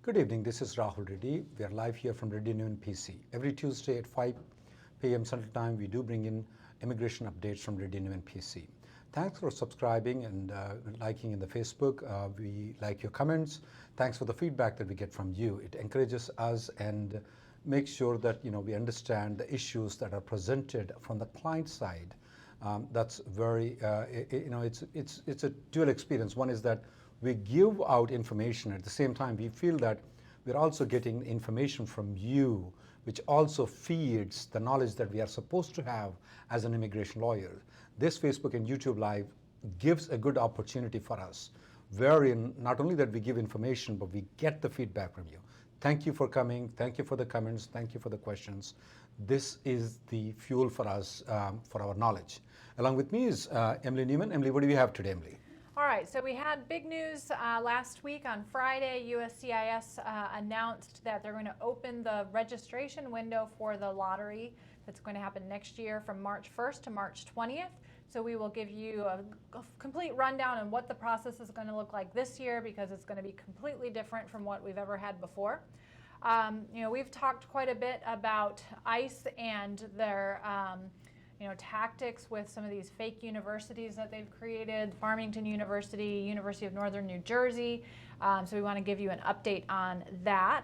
Good evening, this is Rahul Reddy. We are live here from Reddy Neumann PC. Every Tuesday at 5 p.m. Central Time, we do bring in immigration updates from Reddy Neumann PC. Thanks for subscribing and liking in the Facebook. We like your comments. Thanks for the feedback that we get from you. It encourages us and makes sure that we understand the issues that are presented from the client side. That's very, it's a dual experience. One is that we give out information. At the same time, we feel that we're also getting information from you, which also feeds the knowledge that we are supposed to have as an immigration lawyer. This Facebook and YouTube Live gives a good opportunity for us, wherein not only that we give information, but we get the feedback from you. Thank you for coming. Thank you for the comments. Thank you for the questions. This is the fuel for us, for our knowledge. Along with me is Emily Neumann. Emily, what do we have today, Emily? All right, so we had big news last week on Friday. USCIS announced that they're going to open the registration window for the lottery that's going to happen next year from March 1st to March 20th. So we will give you a complete rundown on what the process is going to look like this year, because it's going to be completely different from what we've ever had before. We've talked quite a bit about ICE and their tactics with some of these fake universities that they've created, Farmington University, University of Northern New Jersey. So we want to give you an update on that.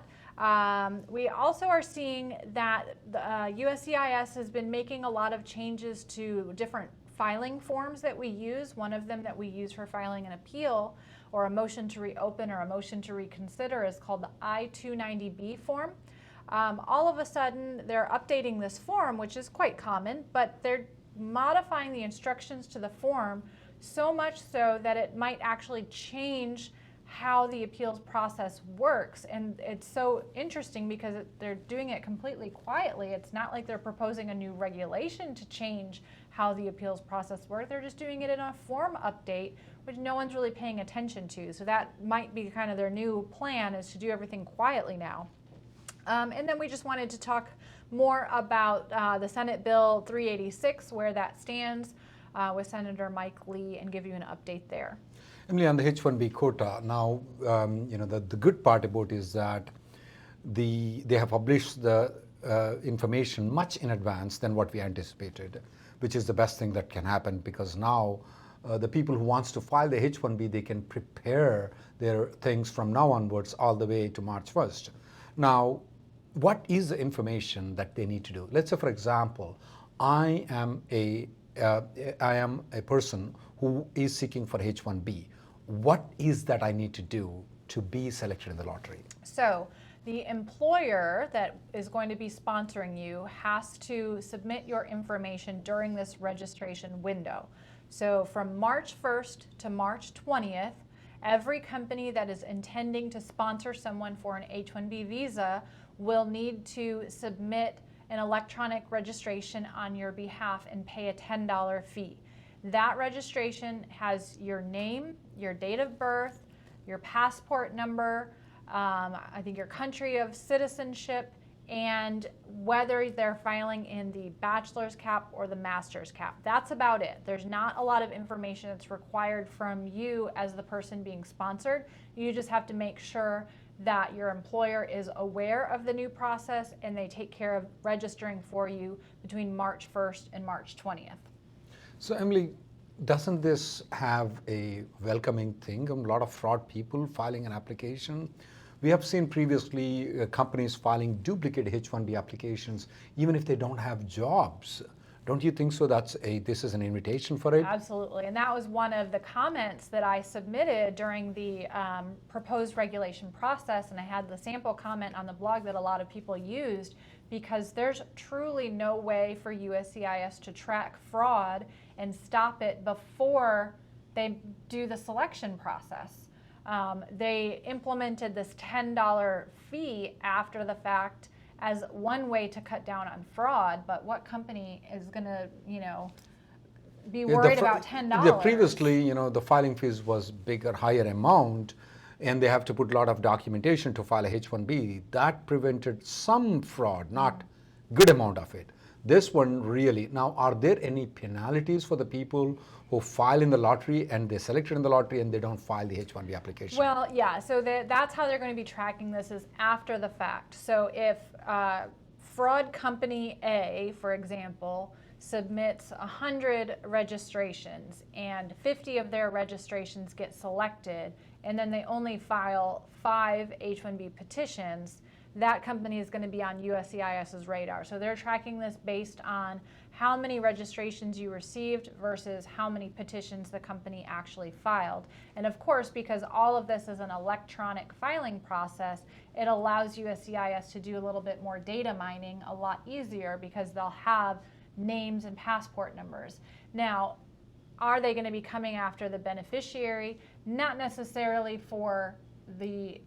We also are seeing that the USCIS has been making a lot of changes to different filing forms that we use. One of them that we use for filing an appeal or a motion to reopen or a motion to reconsider is called the I-290B form. All of a sudden, they're updating this form, which is quite common, but they're modifying the instructions to the form so much so that it might actually change how the appeals process works. And it's so interesting because they're doing it completely quietly. It's not like they're proposing a new regulation to change how the appeals process works. They're just doing it in a form update, which no one's really paying attention to. So that might be kind of their new plan, is to do everything quietly now. And then we just wanted to talk more about the Senate Bill 386, where that stands with Senator Mike Lee, and give you an update there. Emily, on the H-1B quota, now, the good part about it is that they have published the information much in advance than what we anticipated, which is the best thing that can happen, because now the people who wants to file the H-1B, they can prepare their things from now onwards all the way to March 1st. Now, what is the information that they need to do? Let's say, for example, I am a person who is seeking for H-1B. What is that I need to do to be selected in the lottery? So the employer that is going to be sponsoring you has to submit your information during this registration window. So from March 1st to March 20th, every company that is intending to sponsor someone for an H-1B visa will need to submit an electronic registration on your behalf and pay a $10 fee. That registration has your name, your date of birth, your passport number, I think your country of citizenship, and whether they're filing in the bachelor's cap or the master's cap. That's about it. There's not a lot of information that's required from you as the person being sponsored. You just have to make sure that your employer is aware of the new process and they take care of registering for you between March 1st and March 20th. So, Emily, doesn't this have a welcoming thing? A lot of fraud people filing an application. We have seen previously companies filing duplicate H-1B applications, even if they don't have jobs. Don't you think so? This is an invitation for it? Absolutely, and that was one of the comments that I submitted during the proposed regulation process, and I had the sample comment on the blog that a lot of people used, because there's truly no way for USCIS to track fraud and stop it before they do the selection process. They implemented this $10 fee after the fact as one way to cut down on fraud, but what company is going to, be worried about $10? Previously, the filing fees was bigger, higher amount, and they have to put a lot of documentation to file a H-1B. That prevented some fraud, not good amount of it. This one really, now are there any penalties for the people who file in the lottery and they selected in the lottery and they don't file the H-1B application? Well, yeah, so that's how they're going to be tracking this, is after the fact. So if fraud company A, for example, submits 100 registrations and 50 of their registrations get selected, and then they only file 5 H-1B petitions, that company is going to be on USCIS's radar. So they're tracking this based on how many registrations you received versus how many petitions the company actually filed. And of course, because all of this is an electronic filing process, it allows USCIS to do a little bit more data mining a lot easier, because they'll have names and passport numbers. Now, are they going to be coming after the beneficiary? Not necessarily for the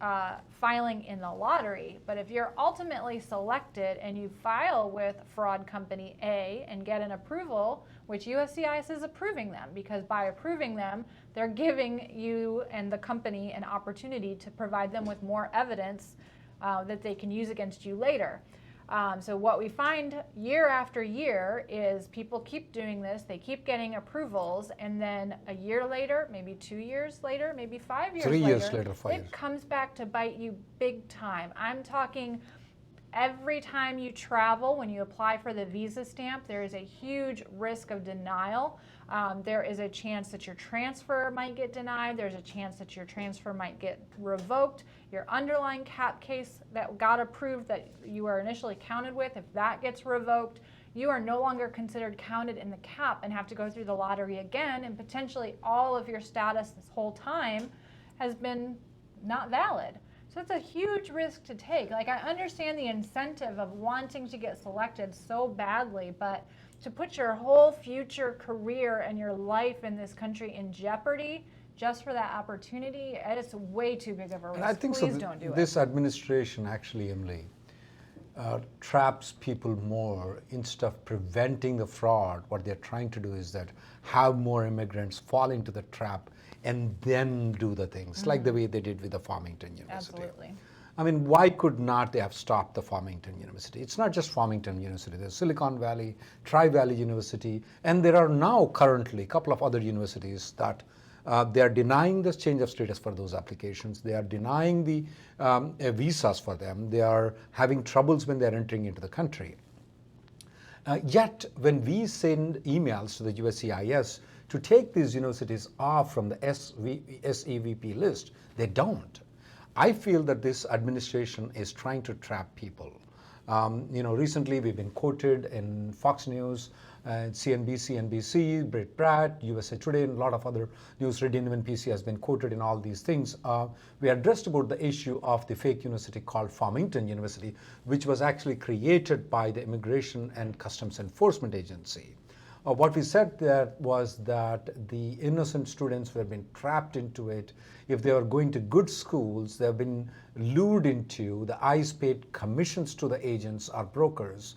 filing in the lottery, but if you're ultimately selected and you file with fraud company A and get an approval, which USCIS is approving them, because by approving them, they're giving you and the company an opportunity to provide them with more evidence that they can use against you later. So what we find year after year is people keep doing this, they keep getting approvals, and then a year later, maybe 2 years later, maybe 5 years later, 3 years later, 5 years. It comes back to bite you big time. I'm talking every time you travel, when you apply for the visa stamp, there is a huge risk of denial. There is a chance that your transfer might get denied. There's a chance that your transfer might get revoked. Your underlying cap case that got approved that you were initially counted with, if that gets revoked, you are no longer considered counted in the cap and have to go through the lottery again, and potentially all of your status this whole time has been not valid. So it's a huge risk to take. Like, I understand the incentive of wanting to get selected so badly, but to put your whole future career and your life in this country in jeopardy just for that opportunity, it is way too big of a risk. And I think Please so. Don't do it. This administration actually, Emily, traps people more. Instead of preventing the fraud, what they're trying to do is that have more immigrants fall into the trap and then do the things, like the way they did with the Farmington University. Absolutely. I mean, why could not they have stopped the Farmington University? It's not just Farmington University. There's Silicon Valley, Tri-Valley University, and there are now currently a couple of other universities that they are denying the change of status for those applications. They are denying the visas for them. They are having troubles when they're entering into the country. Yet, when we send emails to the USCIS to take these universities off from the SEVP list, they don't. I feel that this administration is trying to trap people. Recently we've been quoted in Fox News, CNBC, NBC, Brett Pratt, USA Today, and a lot of other news. Reddy Neumann PC has been quoted in all these things. We addressed about the issue of the fake university called Farmington University, which was actually created by the Immigration and Customs Enforcement Agency. What we said there was that the innocent students who have been trapped into it, if they are going to good schools, they have been lured into, the ICE paid commissions to the agents or brokers,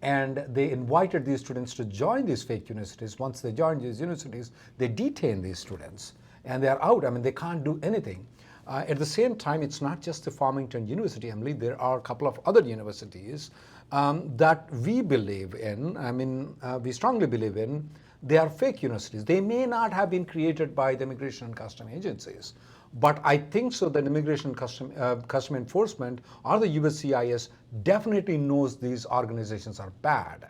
and they invited these students to join these fake universities. Once they join these universities, they detain these students and they are out. I mean, they can't do anything. At the same time, it's not just the Farmington University, Emily. There are a couple of other universities that we believe in. We strongly believe in. They are fake universities. They may not have been created by the Immigration and Custom agencies, but I think so that Immigration and Custom Enforcement or the USCIS definitely knows these organizations are bad,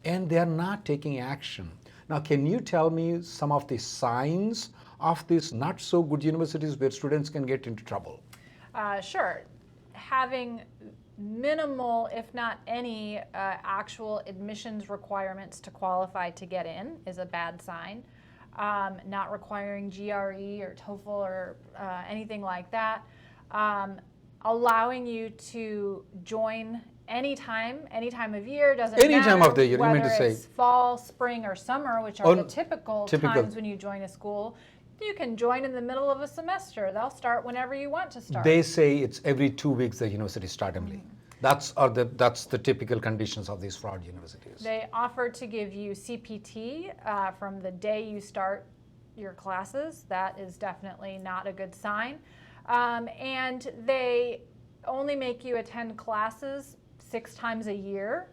and they are not taking action. Now, can you tell me some of the signs of these not so good universities where students can get into trouble? Sure. Having minimal, if not any, actual admissions requirements to qualify to get in is a bad sign. Not requiring GRE or TOEFL or anything like that. Allowing you to join anytime of year, doesn't Any matter time of the year, you mean whether to say. it's fall, spring, or summer, which are the typical times when you join a school. You can join in the middle of a semester. They'll start whenever you want to start. They say it's every 2 weeks the universities start, Emily. That's the typical conditions of these fraud universities. They offer to give you CPT from the day you start your classes. That is definitely not a good sign. And they only make you attend classes 6 times a year.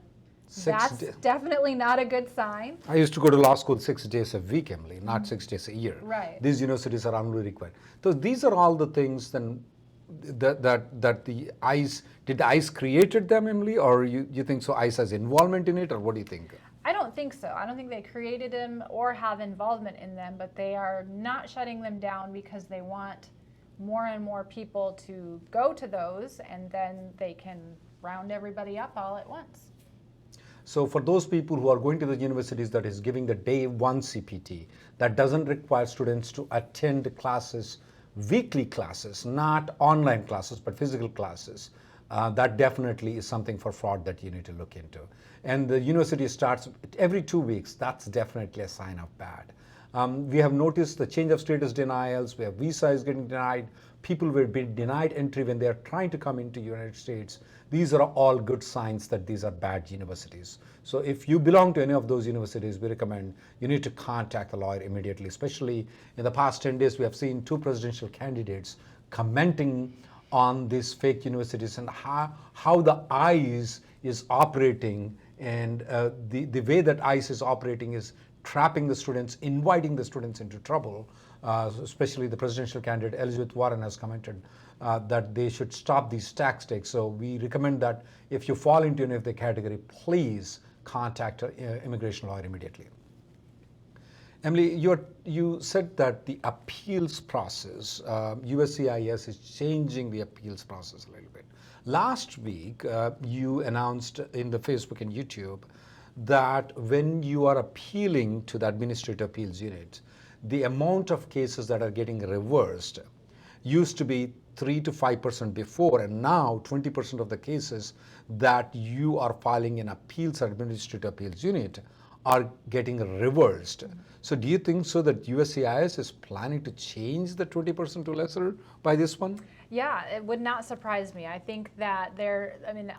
That's definitely not a good sign. I used to go to law school 6 days a week, Emily, not 6 days a year. Right. These universities are only required. So these are all the things then that the ICE, did ICE created them, Emily, or you think so ICE has involvement in it, or what do you think? I don't think so. I don't think they created them or have involvement in them, but they are not shutting them down because they want more and more people to go to those, and then they can round everybody up all at once. So for those people who are going to the universities that is giving the day one CPT, that doesn't require students to attend classes, weekly classes, not online classes, but physical classes, that definitely is something for fraud that you need to look into. And the university starts every 2 weeks. That's definitely a sign of bad. We have noticed the change of status denials, where visa is getting denied, people will be denied entry when they are trying to come into the United States. These are all good signs that these are bad universities. So if you belong to any of those universities, we recommend you need to contact the lawyer immediately, especially in the past 10 days, we have seen 2 presidential candidates commenting on these fake universities and how the ICE is operating, and the way that ICE is operating is trapping the students, inviting the students into trouble. Especially the presidential candidate Elizabeth Warren has commented that they should stop these tax takes. So we recommend that if you fall into any of the category, please contact an immigration lawyer immediately. Emily, you said that the appeals process, USCIS is changing the appeals process a little bit. Last week, you announced in the Facebook and YouTube that when you are appealing to the Administrative Appeals Unit, the amount of cases that are getting reversed used to be 3 to 5% before, and now 20% of the cases that you are filing in appeals or Administrative Appeals Unit are getting reversed. So do you think so that USCIS is planning to change the 20% to lesser by this one? Yeah, it would not surprise me. I think that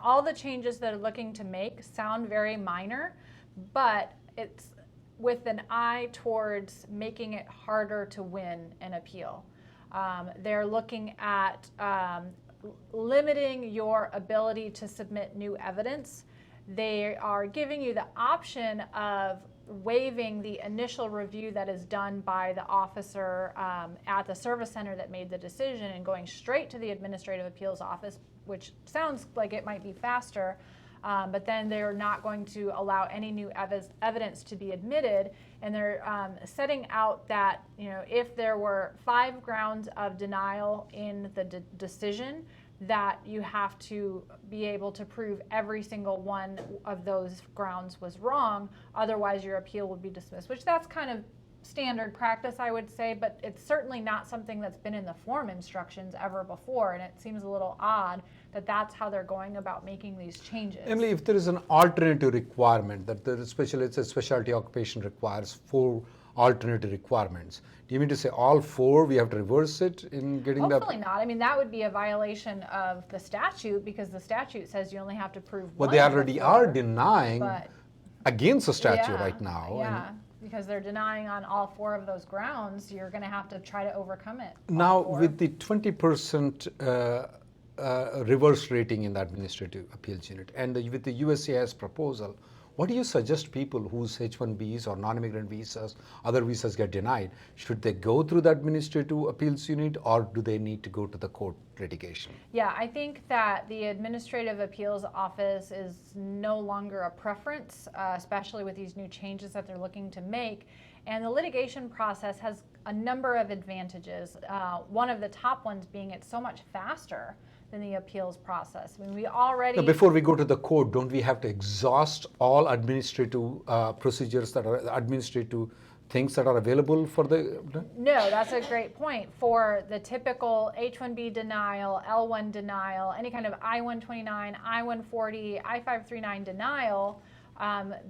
all the changes that are looking to make sound very minor, but it's with an eye towards making it harder to win an appeal. They're looking at limiting your ability to submit new evidence. They are giving you the option of waiving the initial review that is done by the officer at the service center that made the decision and going straight to the Administrative Appeals Office, which sounds like it might be faster, but then they're not going to allow any new evidence to be admitted, and they're setting out that if there were 5 grounds of denial in the decision, that you have to be able to prove every single one of those grounds was wrong, otherwise your appeal would be dismissed, which that's kind of standard practice, I would say, but it's certainly not something that's been in the form instructions ever before, and it seems a little odd that that's how they're going about making these changes. Emily, if there is an alternative requirement that it's a specialty occupation requires 4 alternative requirements, do you mean to say all 4 we have to reverse it in getting that? Hopefully not. I mean, that would be a violation of the statute, because the statute says you only have to prove Well, one they of the already 4, are denying against the statute yeah, right now. Yeah, because they're denying on all 4 of those grounds. You're going to have to try to overcome it. Now, with the 20% reverse rating in the Administrative Appeals Unit, and with the USCIS proposal, what do you suggest people whose H-1Bs or non-immigrant visas, other visas get denied? Should they go through the Administrative Appeals Unit, or do they need to go to the court litigation? Yeah, I think that the Administrative Appeals Office is no longer a preference, especially with these new changes that they're looking to make. And the litigation process has a number of advantages. One of the top ones being it's so much faster than the appeals process. I mean, we already... Now, before we go to the court, don't we have to exhaust all administrative procedures that are administrative things that are available for the... No, that's a great point. For the typical H-1B denial, L-1 denial, any kind of I-129, I-140, I-539 denial,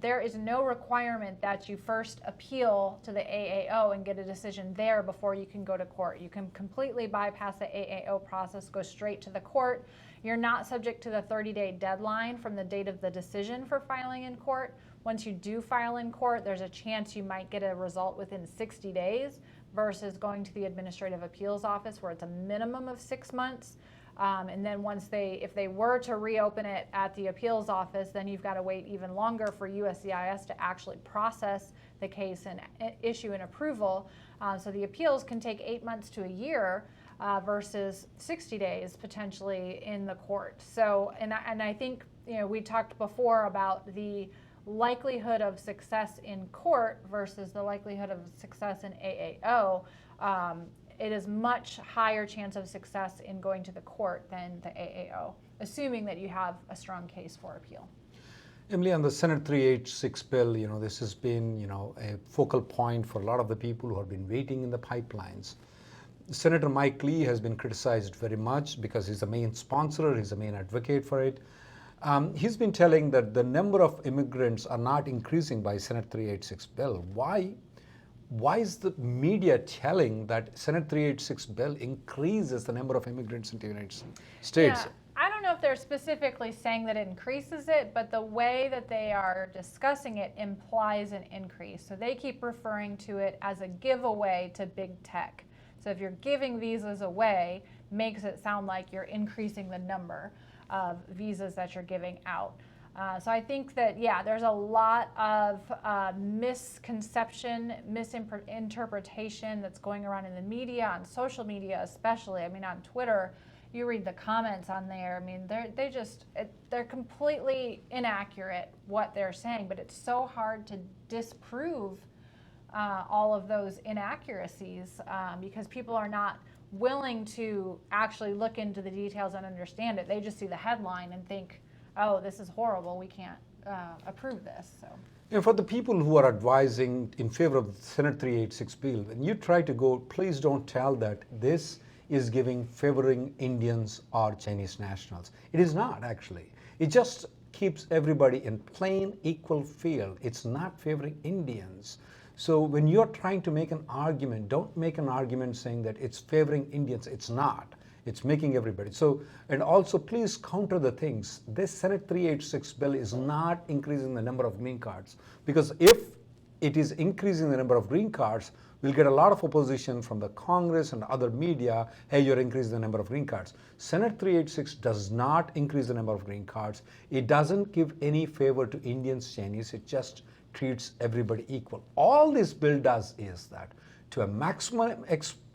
there is no requirement that you first appeal to the AAO and get a decision there before you can go to court. You can completely bypass the AAO process, go straight to the court. You're not subject to the 30-day deadline from the date of the decision for filing in court. Once you do file in court, there's a chance you might get a result within 60 days versus going to the Administrative Appeals Office, where it's a minimum of 6 months. And then if they were to reopen it at the appeals office, then you've got to wait even longer for USCIS to actually process the case and issue an approval. So the appeals can take 8 months to a year versus 60 days potentially in the court. So, and I think, we talked before about the likelihood of success in court versus the likelihood of success in AAO. It is much higher chance of success in going to the court than the AAO, assuming that you have a strong case for appeal. Emily, on the Senate 386 bill, this has been, a focal point for a lot of the people who have been waiting in the pipelines. Senator Mike Lee has been criticized very much because he's the main sponsor, he's the main advocate for it. He's been telling that the number of immigrants are not increasing by Senate 386 bill. Why is the media telling that Senate 386 bill increases the number of immigrants in the United States? Yeah, I don't know if they're specifically saying that it increases it, but the way that they are discussing it implies an increase. So they keep referring to it as a giveaway to big tech. So if you're giving visas away, makes it sound like you're increasing the number of visas that you're giving out. So I think that, there's a lot of misconception, misinterpretation that's going around in the media, on social media especially. I mean, on Twitter, you read the comments on there. I mean, they're completely inaccurate what they're saying, but it's so hard to disprove all of those inaccuracies because people are not willing to actually look into the details and understand it. They just see the headline and think, oh, this is horrible, we can't approve this. So. And for the people who are advising in favor of the Senate 386 bill, when you try to go, please don't tell that this is favoring Indians or Chinese nationals. It is not, actually. It just keeps everybody in plain equal field. It's not favoring Indians. So when you're trying to make an argument, don't make an argument saying that it's favoring Indians. It's not. It's making everybody. So, and also please counter the things. This Senate 386 bill is not increasing the number of green cards, because if it is increasing the number of green cards, we'll get a lot of opposition from the Congress and other media. Hey, you're increasing the number of green cards. Senate 386 does not increase the number of green cards. It doesn't give any favor to Indians, Chinese. It just treats everybody equal. All this bill does is that, to a maximum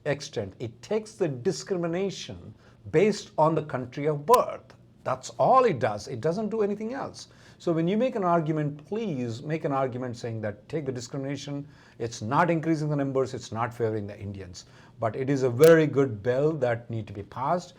extent, it takes the discrimination based on the country of birth. That's all it does. It doesn't do anything else. So when you make an argument, please make an argument saying that take the discrimination. It's not increasing the numbers. It's not favoring the Indians. But it is a very good bill that need to be passed.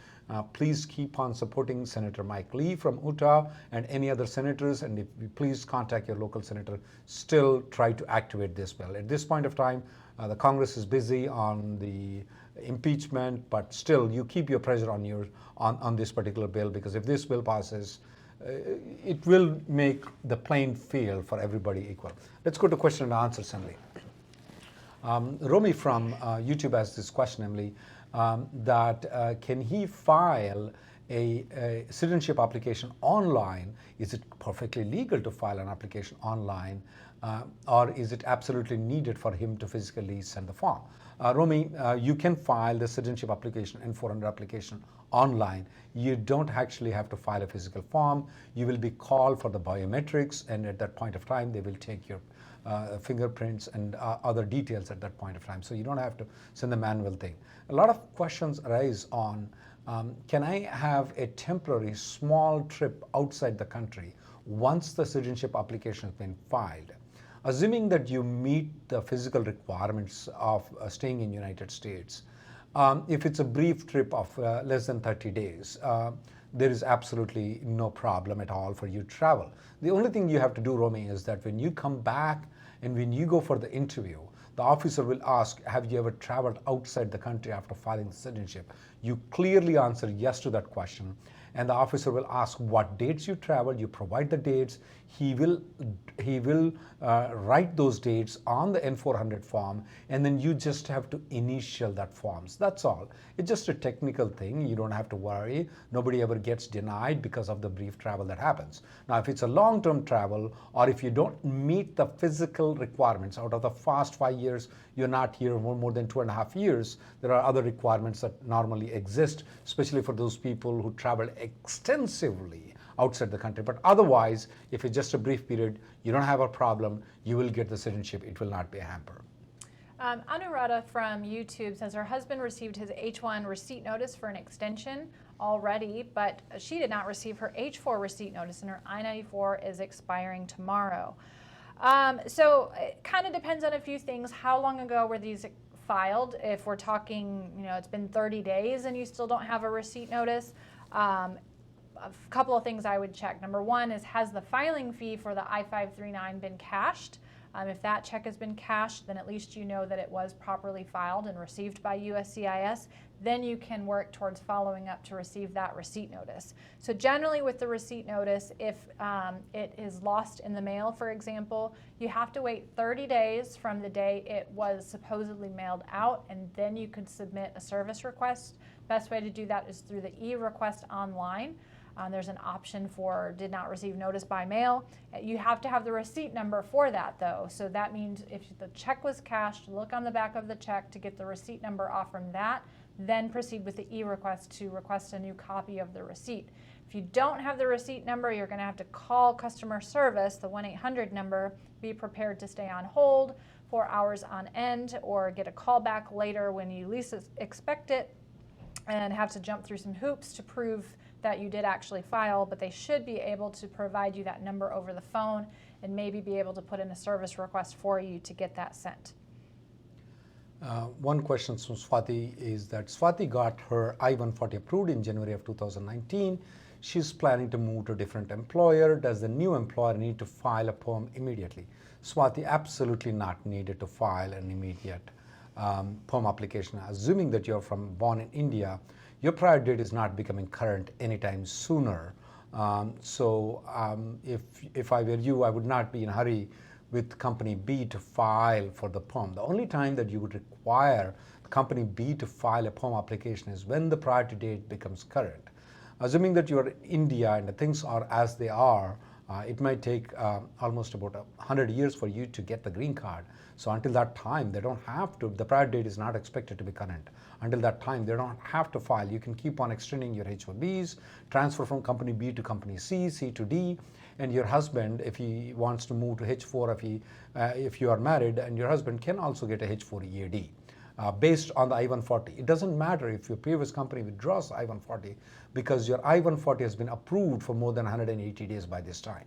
Please keep on supporting Senator Mike Lee from Utah and any other senators, and if you please contact your local senator, still try to activate this bill. At this point of time, the Congress is busy on the impeachment, but still you keep your pressure on this particular bill, because if this bill passes, it will make the playing field for everybody equal. Let's go to question and answers, Emily. Romy from YouTube asked this question, Emily, that can he file a citizenship application online? Is it perfectly legal to file an application online, or is it absolutely needed for him to physically send the form? Romy, you can file the citizenship application and N400 application online. You don't actually have to file a physical form. You will be called for the biometrics, and at that point of time, they will take your fingerprints and other details at that point of time. So you don't have to send the manual thing. A lot of questions arise on, can I have a temporary small trip outside the country once the citizenship application has been filed? Assuming that you meet the physical requirements of staying in the United States, if it's a brief trip of less than 30 days, there is absolutely no problem at all for you to travel. The only thing you have to do, Romy, is that when you come back and when you go for the interview, the officer will ask, have you ever traveled outside the country after filing the citizenship? You clearly answer yes to that question. and the officer will ask what dates you traveled. You provide the dates. He will write those dates on the N400 form, and then you just have to initial that forms. That's all. It's just a technical thing. You don't have to worry. Nobody ever gets denied because of the brief travel that happens. Now, if it's a long-term travel, or if you don't meet the physical requirements out of the past 5 years, you're not here more than 2.5 years, there are other requirements that normally exist, especially for those people who travel extensively outside the country. But otherwise, if it's just a brief period, you don't have a problem, you will get the citizenship. It will not be a hamper. Anuradha from YouTube says her husband received his H1 receipt notice for an extension already, but she did not receive her H4 receipt notice, and her I-94 is expiring tomorrow. So it kind of depends on a few things. How long ago were these filed? If we're talking, it's been 30 days and you still don't have a receipt notice, a couple of things I would check. Number one is, has the filing fee for the I-539 been cashed? If that check has been cashed, then at least you know that it was properly filed and received by USCIS. Then you can work towards following up to receive that receipt notice. So generally with the receipt notice, if it is lost in the mail, for example, you have to wait 30 days from the day it was supposedly mailed out, and then you could submit a service request. Best way to do that is through the e-request online. There's an option for did not receive notice by mail. You have to have the receipt number for that though. So that means if the check was cashed, look on the back of the check to get the receipt number off from that, then proceed with the e-request to request a new copy of the receipt. If you don't have the receipt number, you're going to have to call customer service, the 1-800 number, be prepared to stay on hold for hours on end, or get a call back later when you least expect it, and have to jump through some hoops to prove that you did actually file, but they should be able to provide you that number over the phone and maybe be able to put in a service request for you to get that sent. One question from Swati is that Swati got her I-140 approved in January of 2019. She's planning to move to a different employer. Does the new employer need to file a perm immediately? Swati, absolutely not needed to file an immediate perm application. Assuming that you're born in India, your prior date is not becoming current anytime sooner. If I were you, I would not be in a hurry with company B to file for the perm. The only time that you would require company B to file a perm application is when the priority date becomes current. Assuming that you're in India and the things are as they are, it might take almost about 100 years for you to get the green card. So until that time, they don't have to, the prior date is not expected to be current. Until that time, they don't have to file. You can keep on extending your H-1Bs, transfer from company B to company C, C to D, and your husband, if he wants to move to H4, if you are married, and your husband can also get a H4 EAD. Based on the I-140. It doesn't matter if your previous company withdraws I-140, because your I-140 has been approved for more than 180 days by this time.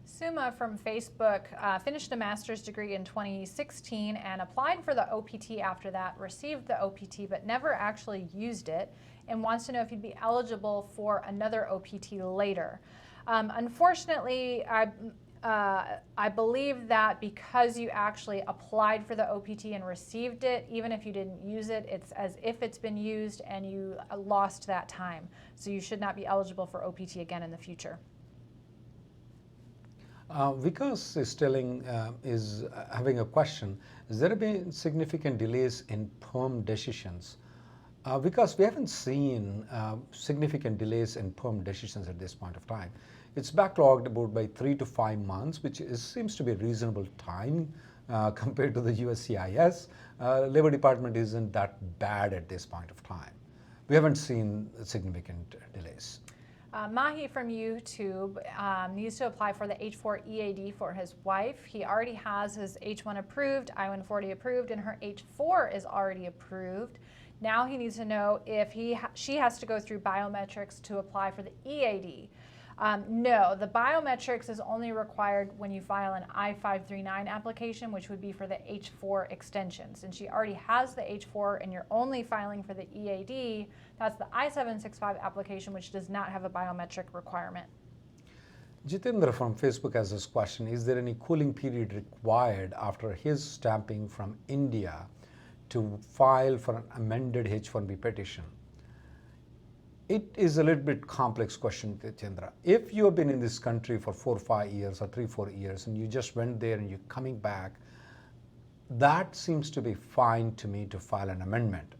Suma from Facebook finished a master's degree in 2016 and applied for the OPT after that, received the OPT but never actually used it, and wants to know if he'd be eligible for another OPT later. Unfortunately, I believe that because you actually applied for the OPT and received it, even if you didn't use it, it's as if it's been used and you lost that time. So you should not be eligible for OPT again in the future. Vikas is having a question. Has there been significant delays in perm decisions? Vikas, we haven't seen significant delays in perm decisions at this point of time. It's backlogged about by 3 to 5 months, which seems to be a reasonable time compared to the USCIS. Labor Department isn't that bad at this point of time. We haven't seen significant delays. Mahi from YouTube needs to apply for the H4 EAD for his wife. He already has his H1 approved, I-140 approved, and her H4 is already approved. Now he needs to know if she has to go through biometrics to apply for the EAD. No, the biometrics is only required when you file an I-539 application, which would be for the H4 extension. Since she already has the H4 and you're only filing for the EAD, that's the I-765 application, which does not have a biometric requirement. Jitendra from Facebook has this question: is there any cooling period required after his stamping from India to file for an amended H-1B petition? It is a little bit complex question, Chandra. If you have been in this country for 4 or 5 years or 3 4 years and you just went there and you're coming back, that seems to be fine to me to file an amendment.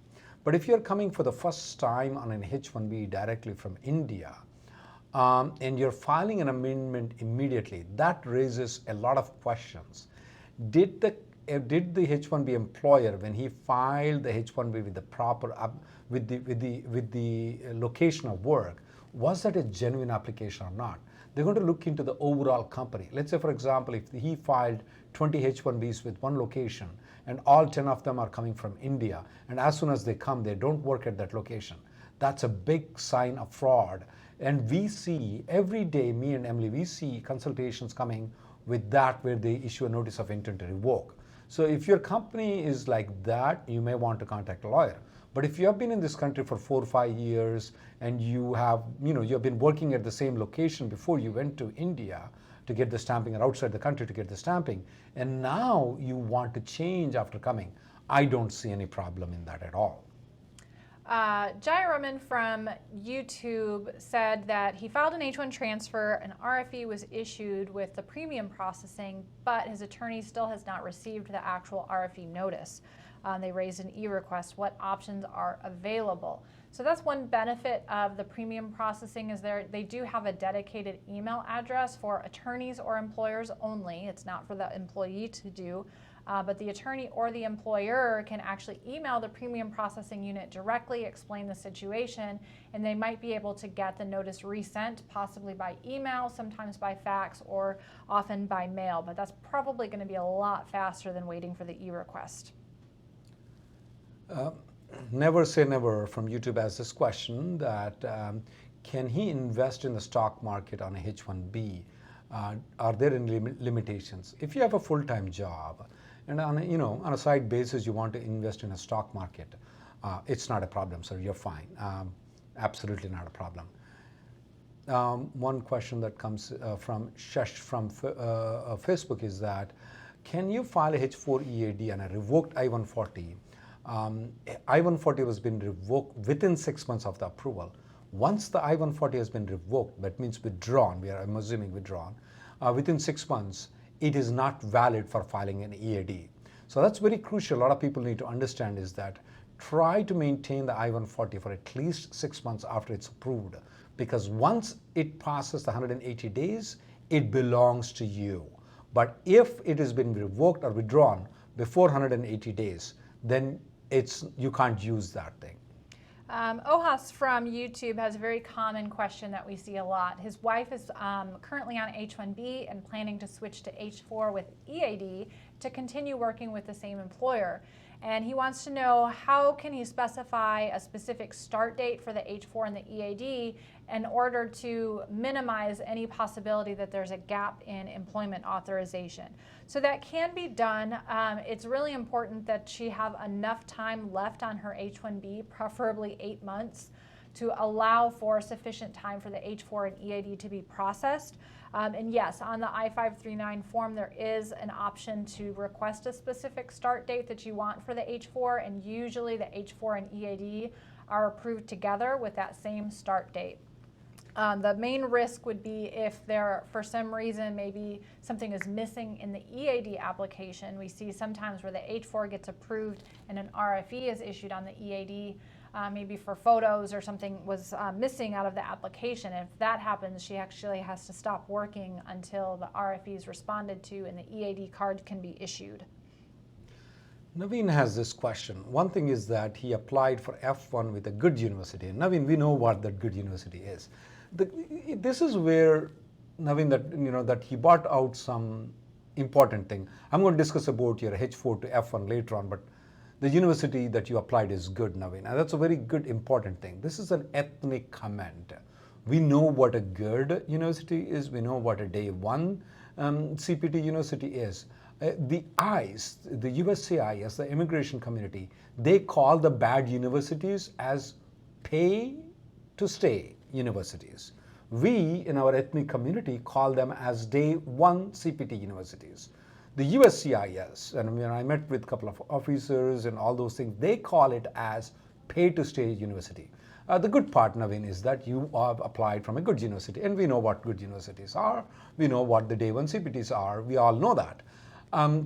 But if you're coming for the first time on an H-1B directly from India, and you're filing an amendment immediately, that raises a lot of questions. Did the H-1B employer, when he filed the H-1B with the proper with the location of work, was that a genuine application or not? They're going to look into the overall company. Let's say, for example, if he filed 20 H-1Bs with one location and all 10 of them are coming from India, and as soon as they come, they don't work at that location. That's a big sign of fraud. And we see every day, me and Emily, we see consultations coming with that where they issue a notice of intent to revoke. So if your company is like that, you may want to contact a lawyer. But if you have been in this country for 4 or 5 years and you have, you've been working at the same location before you went to India to get the stamping, or outside the country to get the stamping, and now you want to change after coming, I don't see any problem in that at all. Jayaraman from YouTube said that he filed an H-1 transfer, an RFE was issued with the premium processing, but his attorney still has not received the actual RFE notice. They raised an e-request. What options are available? So that's one benefit of the premium processing, is they do have a dedicated email address for attorneys or employers only. It's not for the employee to do. But the attorney or the employer can actually email the premium processing unit directly, explain the situation, and they might be able to get the notice resent, possibly by email, sometimes by fax, or often by mail. But that's probably going to be a lot faster than waiting for the e-request. Never say never from YouTube asks this question that can he invest in the stock market on a H-1B? Are there any limitations? If you have a full-time job and on a side basis you want to invest in a stock market, it's not a problem, sir. You're fine. Absolutely not a problem. One question that comes from Shash from Facebook is that, can you file a H4 EAD on a revoked I-140? I-140 has been revoked within 6 months of the approval. Once the I-140 has been revoked, that means withdrawn, I'm assuming withdrawn, within 6 months, it is not valid for filing an EAD. So that's very crucial. A lot of people need to understand is that try to maintain the I-140 for at least 6 months after it's approved, because once it passes the 180 days, it belongs to you. But if it has been revoked or withdrawn before 180 days, then you can't use that thing. Ohas from YouTube has a very common question that we see a lot. His wife is currently on H-1B and planning to switch to H-4 with EAD to continue working with the same employer. And he wants to know, how can he specify a specific start date for the H-4 and the EAD in order to minimize any possibility that there's a gap in employment authorization. So that can be done. It's really important that she have enough time left on her H-1B, preferably 8 months, to allow for sufficient time for the H-4 and EAD to be processed. And yes, on the I-539 form, there is an option to request a specific start date that you want for the H-4, and usually the H-4 and EAD are approved together with that same start date. The main risk would be if there, for some reason, maybe something is missing in the EAD application. We see sometimes where the H-4 gets approved and an RFE is issued on the EAD, maybe for photos or something was missing out of the application. If that happens, she actually has to stop working until the RFE is responded to and the EAD card can be issued. Naveen has this question. One thing is that he applied for F1 with a good university. And Naveen, we know what that good university is. This is where, Naveen, that he brought out some important thing. I'm going to discuss about your H4 to F1 later on, but the university that you applied is good, Naveen. And that's a very good, important thing. This is an ethnic comment. We know what a good university is. We know what a day one CPT university is. The ICE, the USCIS, the immigration community, they call the bad universities as pay to stay universities. We, in our ethnic community, call them as day one CPT universities. The USCIS, and when I met with a couple of officers and all those things, they call it as pay to stay university. The good part, Naveen, is that you have applied from a good university, and we know what good universities are. We know what the day one CPTs are. We all know that.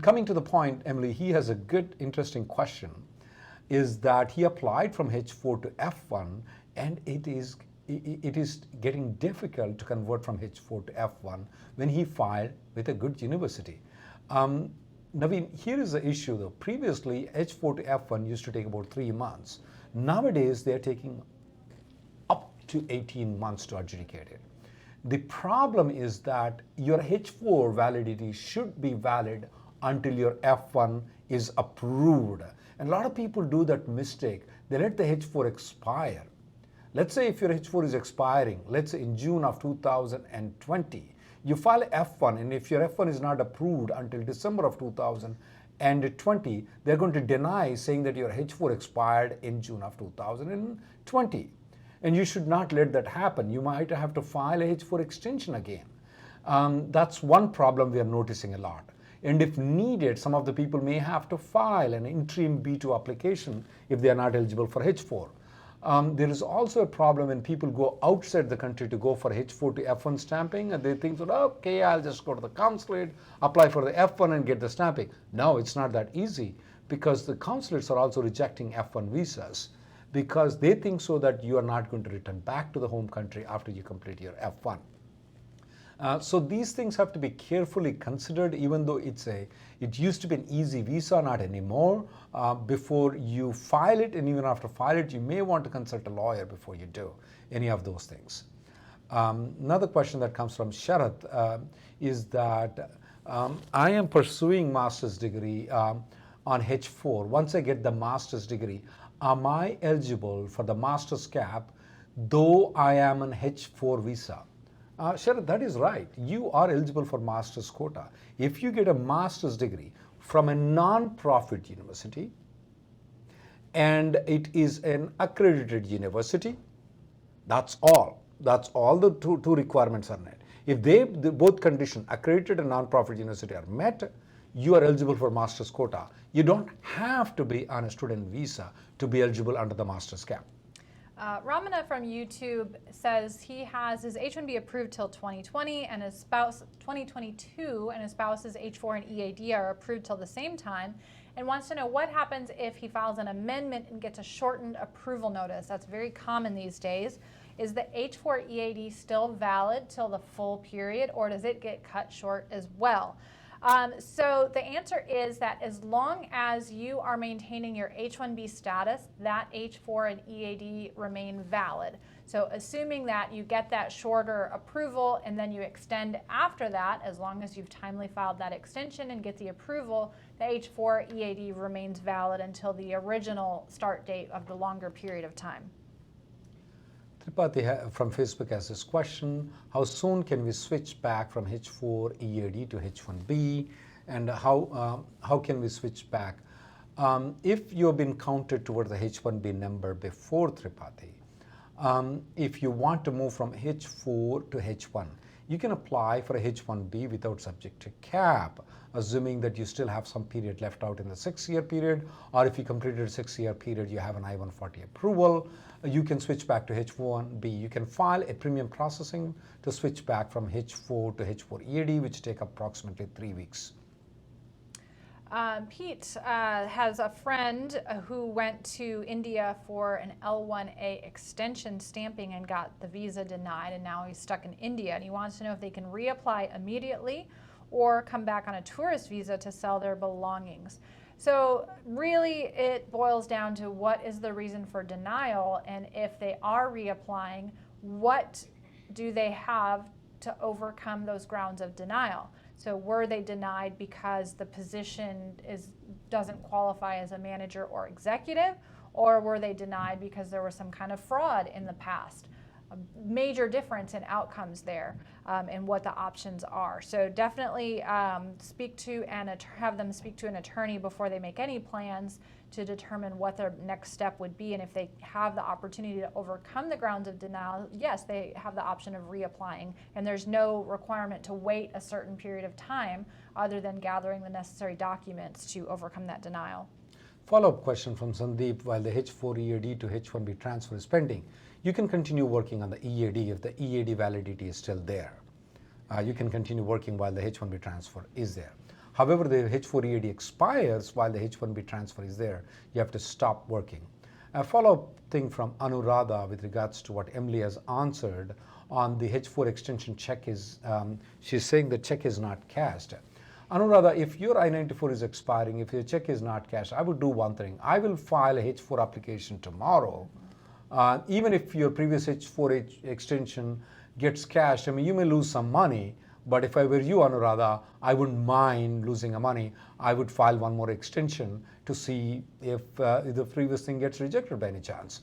Coming to the point, Emily, he has a good, interesting question, is that he applied from H4 to F1, and it is getting difficult to convert from H4 to F1 when he filed with a good university. Naveen, here is the issue though. Previously, H4 to F1 used to take about 3 months. Nowadays, they're taking up to 18 months to adjudicate it. The problem is that your H4 validity should be valid until your F1 is approved. And a lot of people do that mistake. They let the H4 expire. Let's say if your H4 is expiring, let's say in June of 2020, you file F1, and if your F1 is not approved until December of 2020, they're going to deny, saying that your H4 expired in June of 2020. And you should not let that happen. You might have to file a H4 extension again. That's one problem we are noticing a lot. And if needed, some of the people may have to file an interim B2 application if they are not eligible for H4. There is also a problem when people go outside the country to go for H4 to F1 stamping, and they think that, okay, I'll just go to the consulate, apply for the F1 and get the stamping. No, it's not that easy, because the consulates are also rejecting F1 visas because they think so that you are not going to return back to the home country after you complete your F1. So these things have to be carefully considered, even though it used to be an easy visa, not anymore. Before you file it, and even after file it, you may want to consult a lawyer before you do any of those things. Another question that comes from Sharath is that I am pursuing master's degree on H4. Once I get the master's degree, am I eligible for the master's cap, though I am on H4 visa? Sharath, that is right. You are eligible for master's quota. If you get a master's degree from a non-profit university, and it is an accredited university, that's all. That's all the two requirements are met. If both conditions, accredited and non-profit university, are met, you are eligible for master's quota. You don't have to be on a student visa to be eligible under the master's cap. Ramana from YouTube says he has his H-1B approved till 2020 and his spouse 2022, and his spouse's H4 and EAD are approved till the same time, and wants to know what happens if he files an amendment and gets a shortened approval notice. That's very common these days. Is the H4 EAD still valid till the full period, or does it get cut short as well? So the answer is that as long as you are maintaining your H-1B status, that H4 and EAD remain valid. So assuming that you get that shorter approval and then you extend after that, as long as you've timely filed that extension and get the approval, the H4 EAD remains valid until the original start date of the longer period of time. Tripathi from Facebook has this question: how soon can we switch back from H4 EAD to H1B, and how can we switch back? If you have been counted toward the H1B number before, Tripathi, if you want to move from H4 to H1, you can apply for a H1B without subject to cap, assuming that you still have some period left out in the 6-year period, or if you completed a 6-year period, you have an I-140 approval, you can switch back to H1B. You can file a premium processing to switch back from H4 to H4 EAD, which take approximately 3 weeks. Pete has a friend who went to India for an L1A extension stamping and got the visa denied, and now he's stuck in India, and he wants to know if they can reapply immediately or come back on a tourist visa to sell their belongings. So really it boils down to what is the reason for denial, and if they are reapplying, what do they have to overcome those grounds of denial? So were they denied because the position doesn't qualify as a manager or executive, or were they denied because there was some kind of fraud in the past? A major difference in outcomes there, and what the options are. So definitely have them speak to an attorney before they make any plans to determine what their next step would be, and if they have the opportunity to overcome the grounds of denial, yes, they have the option of reapplying, and there's no requirement to wait a certain period of time other than gathering the necessary documents to overcome that denial. Follow-up question from Sandeep: while the H4 EAD to H-1B transfer is pending, you can continue working on the EAD if the EAD validity is still there. You can continue working while the H-1B transfer is there. However, the H4 EAD expires while the H-1B transfer is there. You have to stop working. A follow-up thing from Anuradha with regards to what Emily has answered on the H4 extension check is, she's saying the check is not cashed. Anuradha, if your I-94 is expiring, if your check is not cashed, I would do one thing. I will file a H4 application tomorrow. Even if your previous H4 extension gets cashed, I mean, you may lose some money, but if I were you, Anuradha, I wouldn't mind losing money. I would file one more extension to see if the previous thing gets rejected by any chance.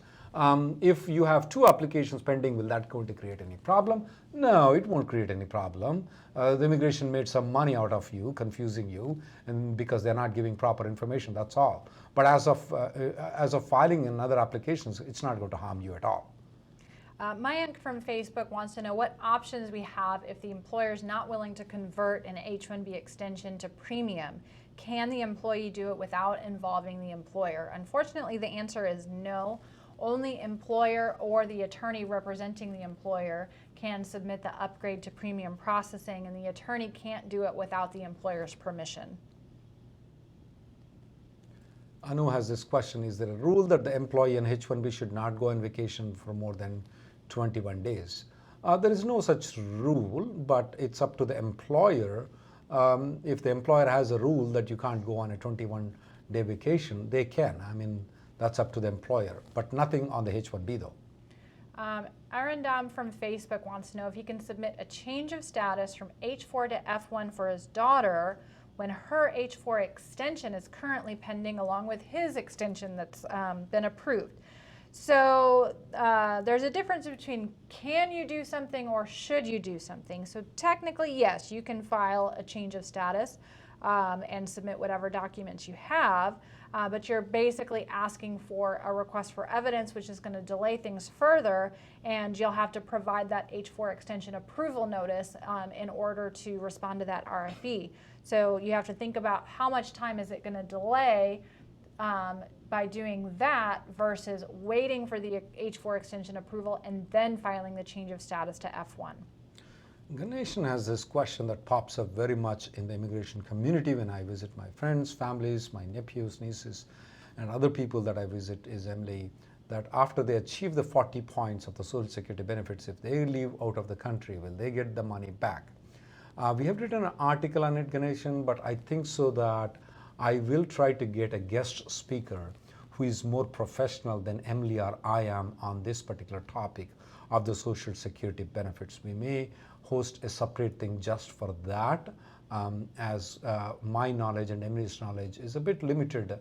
If you have two applications pending, will that going to create any problem? No, it won't create any problem. The immigration made some money out of you, confusing you, and because they're not giving proper information, that's all. But as of filing in other applications, it's not going to harm you at all. Mayank from Facebook wants to know what options we have if the employer is not willing to convert an H-1B extension to premium. Can the employee do it without involving the employer? Unfortunately, the answer is no. Only employer or the attorney representing the employer can submit the upgrade to premium processing, and the attorney can't do it without the employer's permission. Anu has this question: is there a rule that the employee in H-1B should not go on vacation for more than 21 days? There is no such rule, but it's up to the employer. If the employer has a rule that you can't go on a 21-day vacation, they can. I mean, that's up to the employer, but nothing on the H-1B though. Arundam from Facebook wants to know if he can submit a change of status from H4 to F1 for his daughter when her H4 extension is currently pending along with his extension that's been approved. So there's a difference between can you do something or should you do something. So technically, yes, you can file a change of status and submit whatever documents you have, but you're basically asking for a request for evidence, which is going to delay things further, and you'll have to provide that H4 extension approval notice in order to respond to that RFE. So you have to think about how much time is it going to delay by doing that versus waiting for the H4 extension approval and then filing the change of status to F1. Ganeshan has this question that pops up very much in the immigration community when I visit my friends, families, my nephews, nieces, and other people that I visit is, Emily, that after they achieve the 40 points of the Social Security benefits, if they leave out of the country, will they get the money back? We have written an article on it, Ganeshan, but I think so that I will try to get a guest speaker who is more professional than Emily or I am on this particular topic of the Social Security benefits. We may host a separate thing just for that, as my knowledge and Emily's knowledge is a bit limited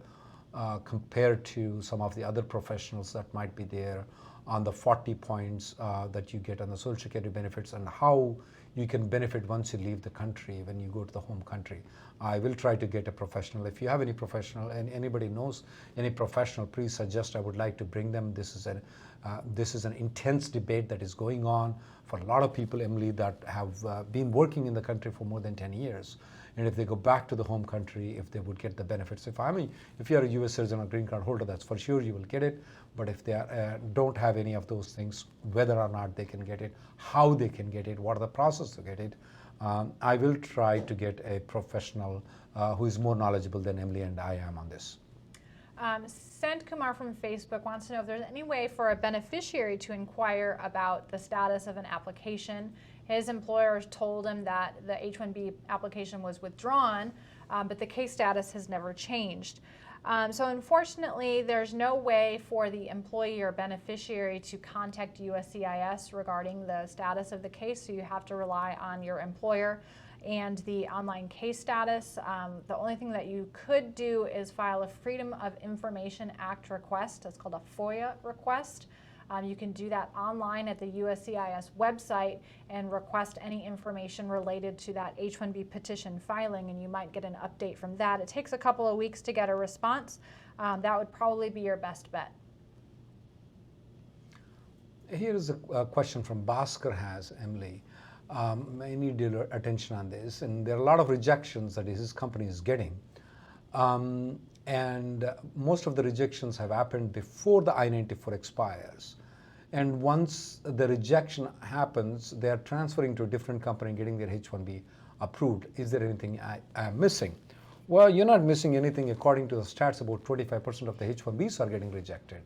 compared to some of the other professionals that might be there on the 40 points that you get on the Social Security benefits and how you can benefit once you leave the country when you go to the home country. I will try to get a professional. If you have any professional and anybody knows any professional, please suggest. I would like to bring them. This is an intense debate that is going on for a lot of people, Emily, that have been working in the country for more than 10 years. And if they go back to the home country, if they would get the benefits. If you're a U.S. citizen or green card holder, that's for sure you will get it. But if they don't have any of those things, whether or not they can get it, how they can get it, what are the process to get it, I will try to get a professional who is more knowledgeable than Emily and I am on this. Sant Kumar from Facebook wants to know if there's any way for a beneficiary to inquire about the status of an application. His employer told him that the H-1B application was withdrawn, but the case status has never changed. So unfortunately, there's no way for the employee or beneficiary to contact USCIS regarding the status of the case, so you have to rely on your employer and the online case status. The only thing that you could do is file a Freedom of Information Act request. It's called a FOIA request. You can do that online at the USCIS website and request any information related to that H-1B petition filing, and you might get an update from that. It takes a couple of weeks to get a response. That would probably be your best bet. Here's a question from Bhaskar has, Emily. I need your attention on this, and there are a lot of rejections that his company is getting. and most of the rejections have happened before the I-94 expires. And once the rejection happens, they are transferring to a different company and getting their H-1B approved. Is there anything I am missing? Well, you're not missing anything. According to the stats, about 25% of the H-1Bs are getting rejected.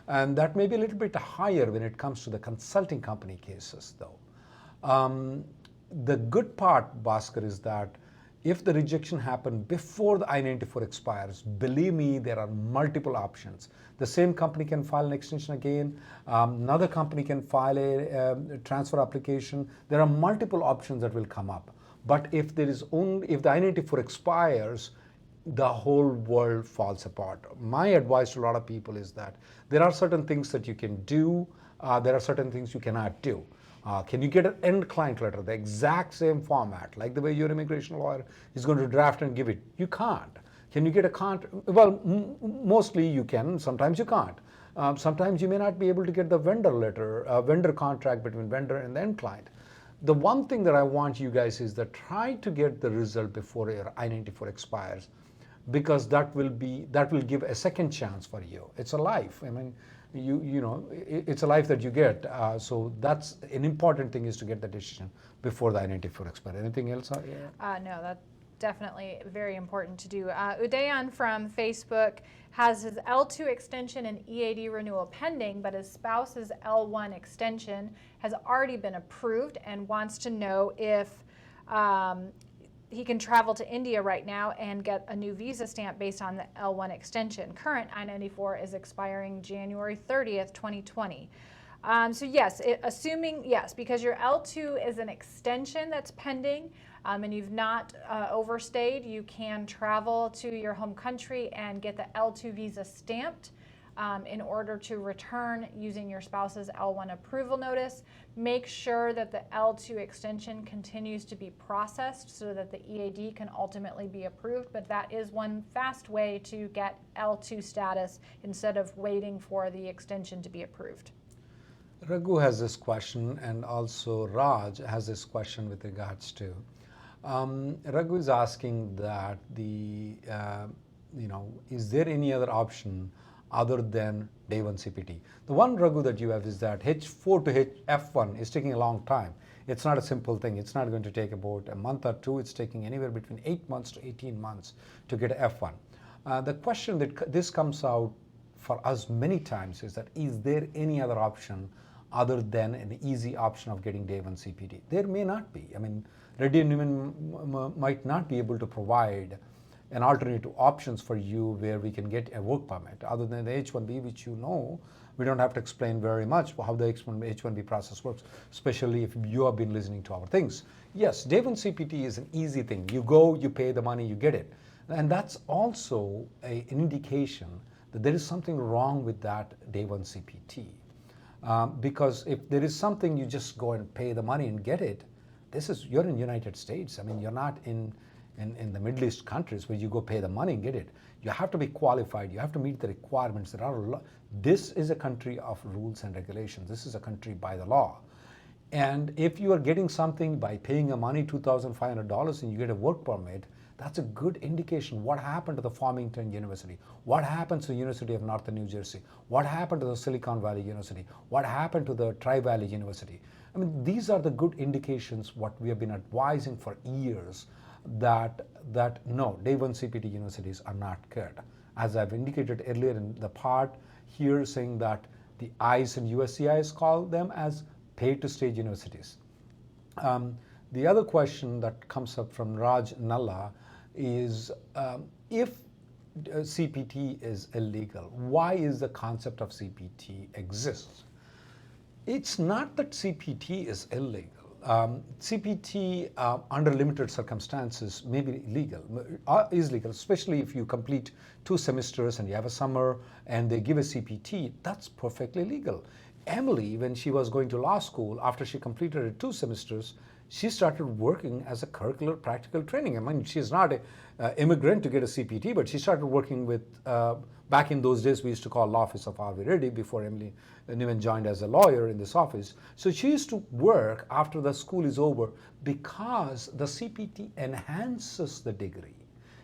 And that may be a little bit higher when it comes to the consulting company cases, though. The good part, Bhaskar, is that if the rejection happened before the I-94 expires, believe me, there are multiple options. The same company can file an extension again. Another company can file a transfer application. There are multiple options that will come up. But if the I-94 expires, the whole world falls apart. My advice to a lot of people is that there are certain things that you can do. There are certain things you cannot do. Can you get an end client letter, the exact same format, like the way your immigration lawyer is going to draft and give it? You can't. Can you get a well, mostly you can, sometimes you can't. Sometimes you may not be able to get the vendor letter, vendor contract between vendor and the end client. The one thing that I want you guys is that try to get the result before your I-94 expires, because that will give a second chance for you. It's a life. I mean, it's a life that you get. So that's an important thing, is to get the decision before the I-94 expires. Anything else? No, that's definitely very important to do. Udayan from Facebook has his L2 extension and EAD renewal pending, but his spouse's L1 extension has already been approved and wants to know if he can travel to India right now and get a new visa stamp based on the L1 extension. Current I-94 is expiring January 30th, 2020. So yes, because your L2 is an extension that's pending, and you've not overstayed, you can travel to your home country and get the L2 visa stamped in order to return using your spouse's L1 approval notice. Make sure that the L2 extension continues to be processed so that the EAD can ultimately be approved, but that is one fast way to get L2 status instead of waiting for the extension to be approved. Raghu has this question, and also Raj has this question with regards to. Raghu is asking that is there any other option other than day one CPT? The one, Raghu, that you have is that H4 to F1 is taking a long time. It's not a simple thing. It's not going to take about a month or two. It's taking anywhere between 8 months to 18 months to get F1. The question that this comes out for us many times is that, is there any other option other than an easy option of getting day one CPT? There may not be. I mean, Reddy Neumann might not be able to provide an alternative options for you where we can get a work permit other than the H-1B, which we don't have to explain very much how the H-1B process works, especially if you have been listening to our things. Yes, day one CPT is an easy thing. You go, you pay the money, you get it. And that's also an indication that there is something wrong with that day one CPT. Because if there is something, you just go and pay the money and get it. You're in United States. I mean, you're not in the Middle East countries where you go pay the money and get it. You have to be qualified. You have to meet the requirements. This is a country of rules and regulations. This is a country by the law. And if you are getting something by paying a money, $2,500, and you get a work permit, that's a good indication what happened to the Farmington University, what happened to the University of Northern New Jersey, what happened to the Silicon Valley University, what happened to the Tri-Valley University. I mean, these are the good indications what we have been advising for years, that no, day one CPT universities are not good. As I've indicated earlier in the part here, saying that the ICE and USCIS call them as pay-to-stage universities. The other question that comes up from Raj Nalla is, if CPT is illegal, why is the concept of CPT exists? It's not that CPT is illegal. CPT under limited circumstances may be is legal, especially if you complete 2 semesters and you have a summer and they give a CPT, that's perfectly legal. Emily, when she was going to law school, after she completed her 2 semesters, she started working as a curricular practical training. I mean, she's not an immigrant to get a CPT, but she started working with, back in those days, we used to call law office of Rahul Reddy before Emily Neumann joined as a lawyer in this office. So she used to work after the school is over because the CPT enhances the degree.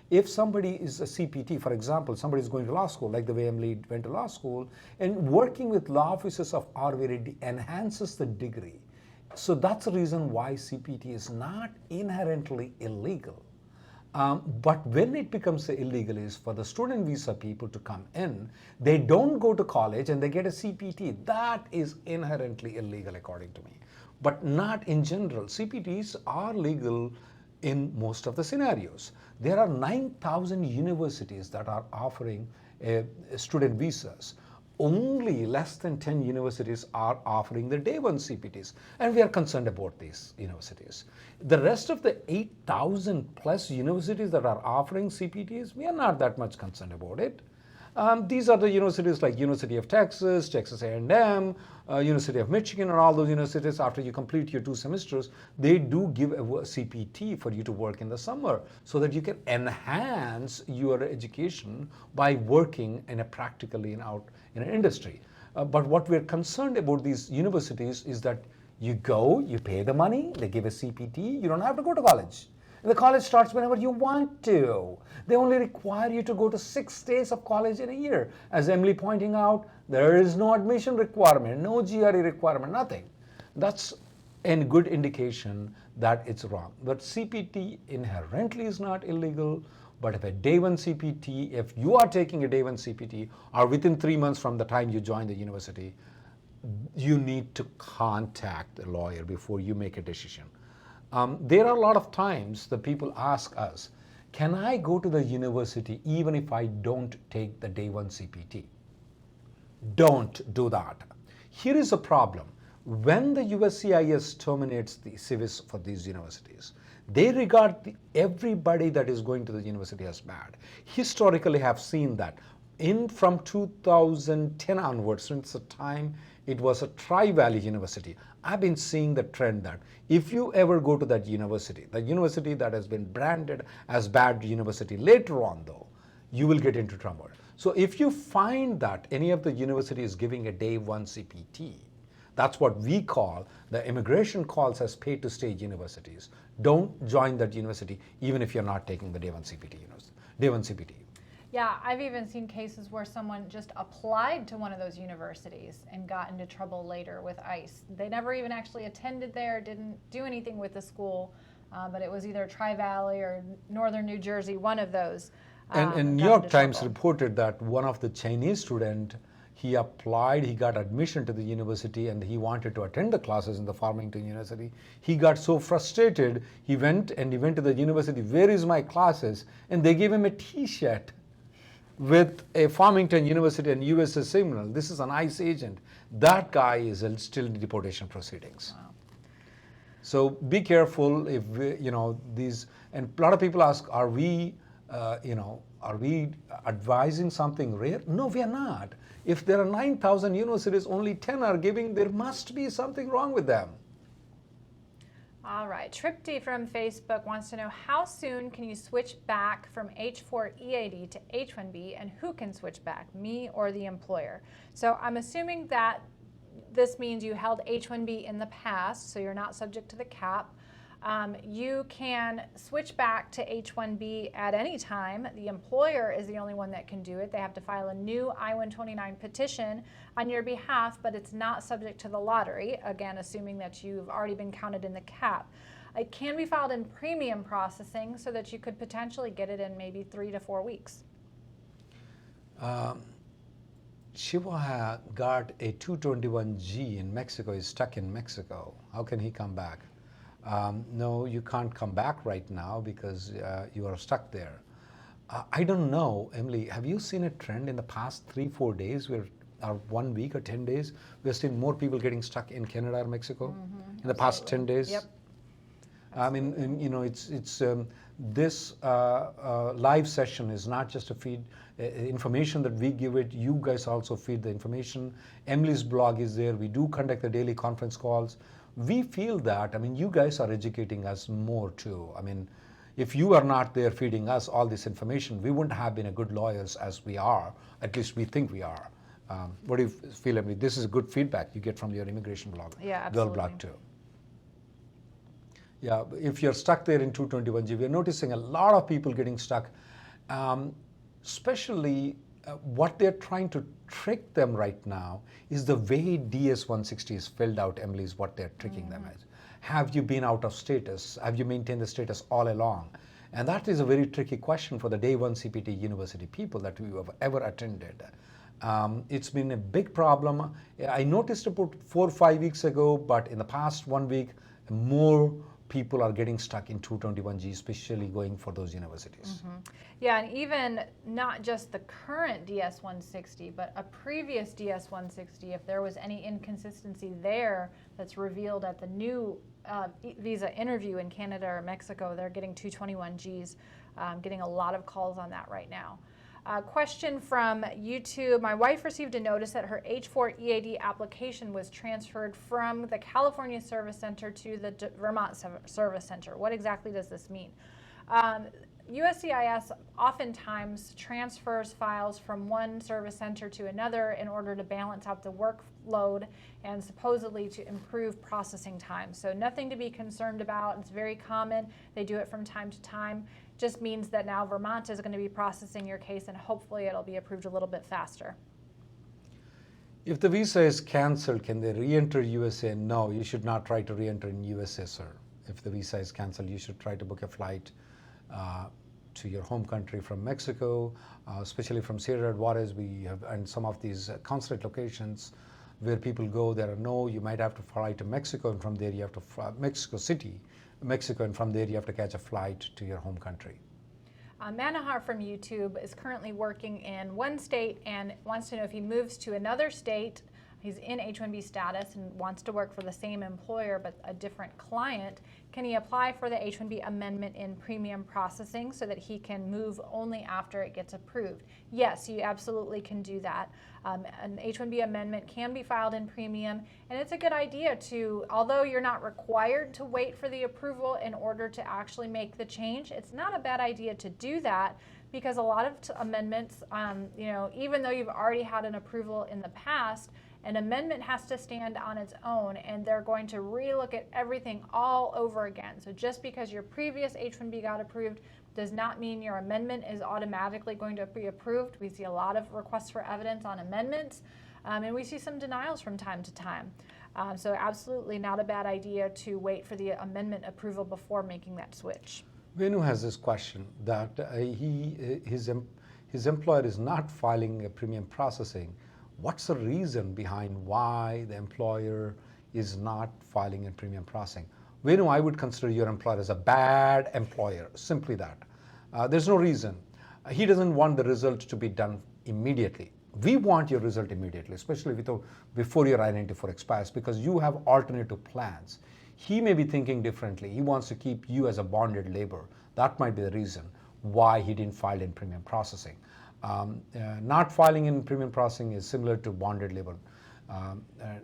if somebody is a CPT, for example, somebody is going to law school, like the way Emily went to law school, and working with law officers of RV Reddy enhances the degree. So that's the reason why CPT is not inherently illegal. But when it becomes illegal is for the student visa people to come in, they don't go to college and they get a CPT. That is inherently illegal according to me. But not in general. CPTs are legal in most of the scenarios. There are 9,000 universities that are offering student visas. Only less than 10 universities are offering the day one CPTs, and we are concerned about these universities. The rest of the 8,000 plus universities that are offering CPTs, we are not that much concerned about it. These are the universities like University of Texas, Texas A&M, University of Michigan, and all those universities. After you complete your 2 semesters, they do give a CPT for you to work in the summer so that you can enhance your education by working in a practically in an industry. But what we're concerned about these universities is that you go, you pay the money, they give a CPT, you don't have to go to college. The college starts whenever you want to. They only require you to go to 6 days of college in a year. As Emily pointing out, there is no admission requirement, no GRE requirement, nothing. That's a good indication that it's wrong. But CPT inherently is not illegal. But if a day one CPT, if you are taking a day one CPT, or within 3 months from the time you join the university, you need to contact a lawyer before you make a decision. There are a lot of times that people ask us, can I go to the university even if I don't take the day one CPT? Don't do that. Here is a problem. When the USCIS terminates the civis for these universities, they regard everybody that is going to the university as bad. Historically have seen that. From 2010 onwards, since the time it was a Tri-Valley University, I've been seeing the trend that if you ever go to that university, the university that has been branded as bad university, later on though, you will get into trouble. So if you find that any of the university is giving a day one CPT, that's what we call, the immigration calls as pay to stay universities. Don't join that university even if you're not taking the day one CPT. Yeah, I've even seen cases where someone just applied to one of those universities and got into trouble later with ICE. They never even actually attended there, didn't do anything with the school, but it was either Tri-Valley or Northern New Jersey, one of those. And New York Times reported that one of the Chinese student, he applied, he got admission to the university and he wanted to attend the classes in the Farmington University. He got so frustrated, he went to the university, where is my classes? And they gave him a t-shirt with a Farmington University and USS signal. This is an ICE agent. That guy is still in deportation proceedings. Wow. So be careful if these, and a lot of people ask, are we advising something rare? No, we are not. If there are 9,000 universities, only 10 are giving, there must be something wrong with them. All right, Tripti from Facebook wants to know, how soon can you switch back from H4 EAD to H-1B, and who can switch back, me or the employer? So I'm assuming that this means you held H-1B in the past, so you're not subject to the cap. You can switch back to H-1B at any time. The employer is the only one that can do it. They have to file a new I-129 petition on your behalf, but it's not subject to the lottery, again, assuming that you've already been counted in the cap. It can be filed in premium processing so that you could potentially get it in maybe 3 to 4 weeks. Shiva got a 221G in Mexico, is stuck in Mexico. How can he come back? No, you can't come back right now because you are stuck there. I don't know, Emily, have you seen a trend in the past 3-4 days or 1 week or 10 days? We're seeing more people getting stuck in Canada or Mexico in the past 10 days? Yep. I mean, this live session is not just a feed information that we give it. You guys also feed the information. Emily's blog is there. We do conduct the daily conference calls. We feel that, I mean, you guys are educating us more too. I mean, if you are not there feeding us all this information, we wouldn't have been as good lawyers as we are. At least we think we are. What do you feel, Emily? This is good feedback you get from your immigration blog. Yeah, absolutely. Girl blog too. Yeah, if you're stuck there in 221G, we're noticing a lot of people getting stuck. Especially what they're trying to trick them right now is the way DS-160 is filled out, Emily, is what they're tricking them as. Have you been out of status? Have you maintained the status all along? And that is a very tricky question for the day one CPT university people that we have ever attended. It's been a big problem. I noticed about 4 or 5 weeks ago, but in the past 1 week, more people are getting stuck in 221G, especially going for those universities. Yeah, and even not just the current DS-160, but a previous DS-160, if there was any inconsistency there that's revealed at the new visa interview in Canada or Mexico, they're getting 221Gs, getting a lot of calls on that right now. Question from YouTube. My wife received a notice that her H4 EAD application was transferred from the California Service Center to the Vermont Service Center. What exactly does this mean? USCIS oftentimes transfers files from one service center to another in order to balance out the workload and supposedly to improve processing time. So nothing to be concerned about. It's very common. They do it from time to time. Just means that now Vermont is going to be processing your case and hopefully it'll be approved a little bit faster. If the visa is cancelled, can they re-enter USA? No, you should not try to re-enter in USA, sir. If the visa is cancelled, you should try to book a flight to your home country from Mexico, especially from Sierra Juarez. We have, and some of these consulate locations where people go, there are no, you might have to fly to Mexico, and from there you have to fly, Mexico City, Mexico, and from there you have to catch a flight to your home country. Manahar from YouTube is currently working in one state and wants to know if he moves to another state, he's in H-1B status and wants to work for the same employer but a different client, can he apply for the H-1B amendment in premium processing so that he can move only after it gets approved? Yes, you absolutely can do that. An H-1B amendment can be filed in premium, and it's a good idea to, although you're not required to wait for the approval in order to actually make the change, it's not a bad idea to do that because a lot of amendments, you know, even though you've already had an approval in the past, an amendment has to stand on its own and they're going to relook at everything all over again. So just because your previous H-1B got approved does not mean your amendment is automatically going to be approved. We see a lot of requests for evidence on amendments, and we see some denials from time to time. So absolutely not a bad idea to wait for the amendment approval before making that switch. Venu has this question that his employer is not filing a premium processing. What's the reason behind why the employer is not filing a premium processing? Venu, I would consider your employer as a bad employer, simply that. There's no reason. He doesn't want the result to be done immediately. We want your result immediately, especially before your I-94 expires, because you have alternative plans. He may be thinking differently. He wants to keep you as a bonded labor. That might be the reason why he didn't file in premium processing. Not filing in premium processing is similar to bonded labor.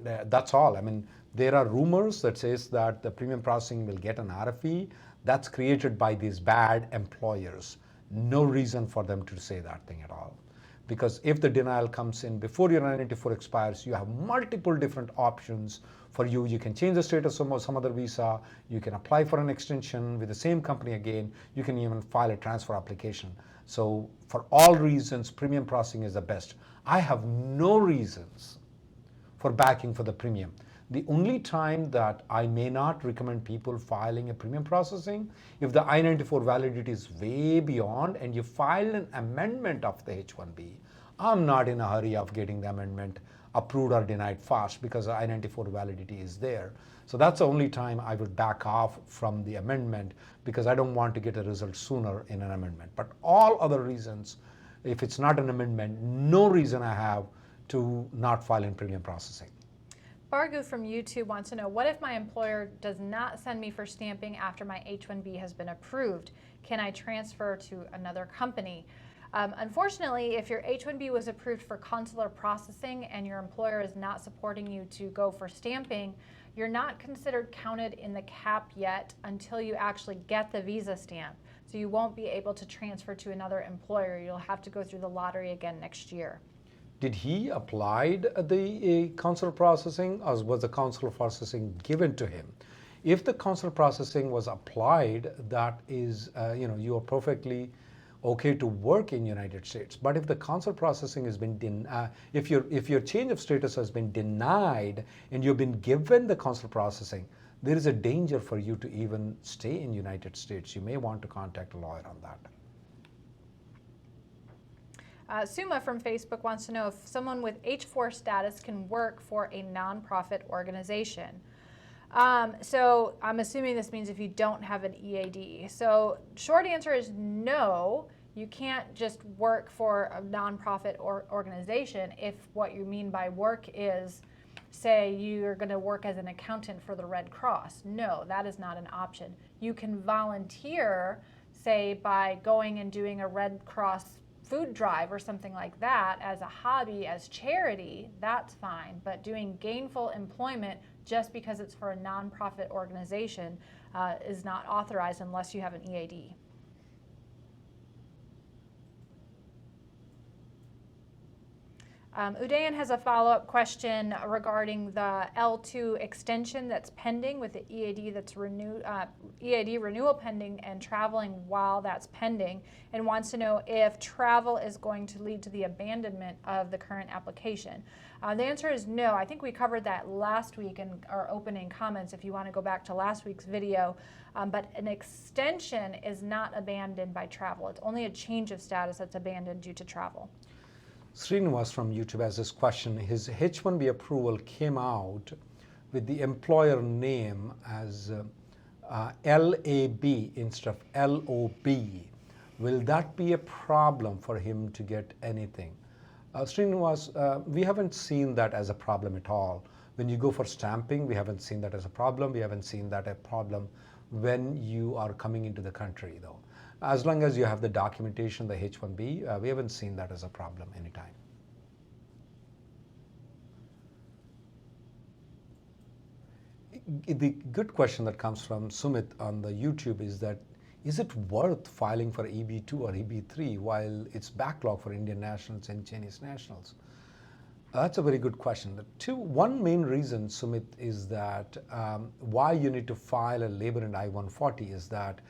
That's all. I mean, there are rumors that says that the premium processing will get an RFE. That's created by these bad employers. No reason for them to say that thing at all. Because if the denial comes in before your I-94 expires, you have multiple different options for you. You can change the status of some other visa. You can apply for an extension with the same company again. You can even file a transfer application. So for all reasons, premium processing is the best. I have no reasons for backing for the premium. The only time that I may not recommend people filing a premium processing, if the I-94 validity is way beyond and you file an amendment of the H-1B, I'm not in a hurry of getting the amendment approved or denied fast because the I-94 validity is there. So that's the only time I would back off from the amendment because I don't want to get a result sooner in an amendment. But all other reasons, if it's not an amendment, no reason I have to not file in premium processing. Bargu from YouTube wants to know, what if my employer does not send me for stamping after my H-1B has been approved? Can I transfer to another company? Unfortunately, if your H-1B was approved for consular processing and your employer is not supporting you to go for stamping, you're not considered counted in the cap yet until you actually get the visa stamp. So you won't be able to transfer to another employer. You'll have to go through the lottery again next year. Did he apply the consular processing, or was the consular processing given to him? If the consular processing was applied, that is, you are perfectly okay to work in United States. But if the consular processing has been if your change of status has been denied and you've been given the consular processing, there is a danger for you to even stay in United States. You may want to contact a lawyer on that. Suma from Facebook wants to know if someone with H4 status can work for a nonprofit organization. So I'm assuming this means if you don't have an EAD. So short answer is no, you can't just work for a nonprofit organization if what you mean by work is, say, you're going to work as an accountant for the Red Cross. No, that is not an option. You can volunteer, say, by going and doing a Red Cross food drive or something like that as a hobby, as charity, that's fine. But doing gainful employment just because it's for a nonprofit organization is not authorized unless you have an EAD. Udayan has a follow-up question regarding the L2 extension that's pending with the EAD that's EAD renewal pending and traveling while that's pending, and wants to know if travel is going to lead to the abandonment of the current application. The answer is no. I think we covered that last week in our opening comments if you want to go back to last week's video. But an extension is not abandoned by travel. It's only a change of status that's abandoned due to travel. Srinivas from YouTube has this question. His H-1B approval came out with the employer name as LAB instead of LOB. Will that be a problem for him to get anything? Srinivas, we haven't seen that as a problem at all. When you go for stamping, we haven't seen that as a problem. We haven't seen that a problem when you are coming into the country, though. As long as you have the documentation, the H-1B, we haven't seen that as a problem anytime. The good question that comes from Sumit on the YouTube is that, is it worth filing for EB2 or EB3 while it's backlog for Indian nationals and Chinese nationals? That's a very good question. One main reason, Sumit, is that why you need to file a labor and I-140 is that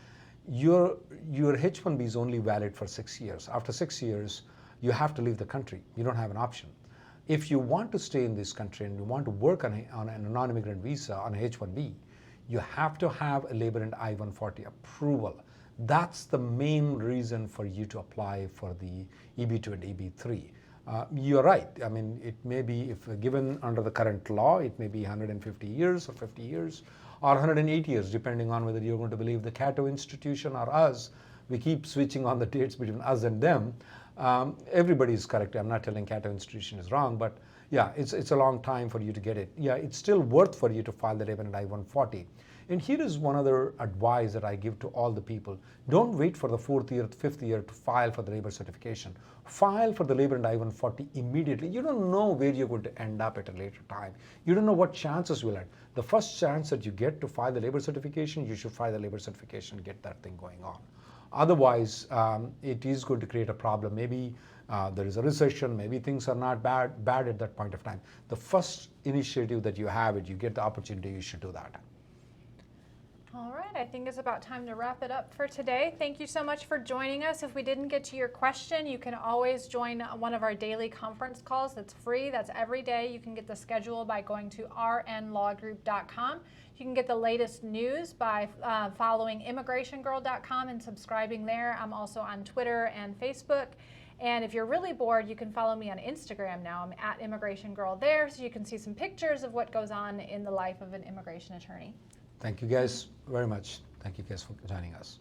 your H-1B is only valid for 6 years. After 6 years, you have to leave the country. You don't have an option. If you want to stay in this country and you want to work on a non-immigrant visa on a H-1B, you have to have a labor and I-140 approval. That's the main reason for you to apply for the EB2 and EB3. You're right. I mean, it may be, if given under the current law, it may be 150 years or 50 years. Or 108 years, depending on whether you're going to believe the Cato institution or us. We keep switching on the dates between us and them. Everybody is correct. I'm not telling Cato institution is wrong, but yeah, it's a long time for you to get it. Yeah, it's still worth for you to file the labor and I-140. And here is one other advice that I give to all the people. Don't wait for the 4th year, 5th year to file for the labor certification. File for the labor and I-140 immediately. You don't know where you're going to end up at a later time. You don't know what chances you'll have. The first chance that you get to file the labor certification, you should file the labor certification and get that thing going on. Otherwise, it is going to create a problem. Maybe there is a recession, maybe things are not bad at that point of time. The first initiative that you have it, you get the opportunity, you should do that. All right, I think it's about time to wrap it up for today. Thank you so much for joining us. If we didn't get to your question, you can always join one of our daily conference calls. That's free. That's every day. You can get the schedule by going to rnlawgroup.com. You can get the latest news by following immigrationgirl.com and subscribing there. I'm also on Twitter and Facebook. And if you're really bored, you can follow me on Instagram now. I'm at Immigration Girl there, so you can see some pictures of what goes on in the life of an immigration attorney. Thank you guys very much. Thank you guys for joining us.